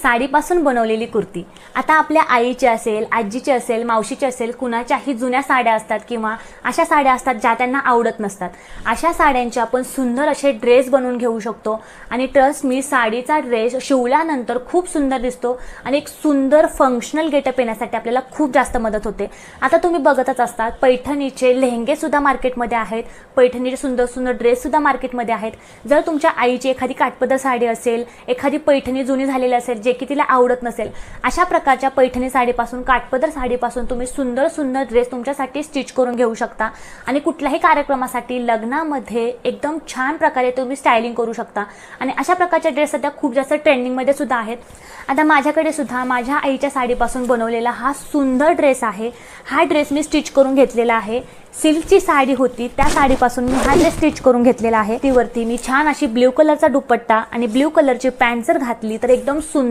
साडीपासून बनवलेली कुर्ती। आता आपल्या आईची असेल, आजीची असेल, मावशीची असेल, कुणाच्याही जुन्या साड्या असतात किंवा अशा साड्या असतात ज्या त्यांना आवडत नसतात। अशा साड्यांचे आपण सुंदर असे ड्रेस बनवून घेऊ शकतो आणि ट्रस्ट मी, साडीचा ड्रेस शिवल्यानंतर खूप सुंदर दिसतो आणि एक सुंदर फंक्शनल गेटअप येण्यासाठी आपल्याला खूप जास्त मदत होते। आता तुम्ही बघतच असतात पैठणीचे लेहंगे सुद्धा मार्केटमध्ये आहेत, पैठणीचे सुंदर सुंदर ड्रेस सुद्धा मार्केटमध्ये आहेत। जर तुमच्या आईची एखादी काठपदर साडी असेल, एखादी पैठणी जुनी झालेली असेल जे की तिला आवडत नसेल, अशा प्रकारच्या पैठणी साडीपासून, काठपदर साडीपासून तुम्ही सुंदर सुंदर ड्रेस तुमच्यासाठी स्टिच करून घेऊ शकता आणि कुठल्याही कार्यक्रमासाठी, लग्नामध्ये एकदम छान प्रकारे तुम्ही स्टायलिंग करू शकता आणि अशा प्रकारचे ड्रेस सध्या खूप जास्त ट्रेंडिंगमध्ये सुद्धा आहेत। आता माझ्याकडे सुद्धा माझ्या आईच्या साडीपासून बनवलेला हा सुंदर ड्रेस आहे। हा ड्रेस मी स्टिच करून घेतलेला आहे। सिल्कची साडी होती, त्या साडीपासून मी हा ड्रेस स्टिच करून घेतलेला आहे। तीवरती मी छान अशी ब्ल्यू कलरचा दुपट्टा आणि ब्ल्यू कलरची पॅन्ट जर घातली तर एकदम सुंदर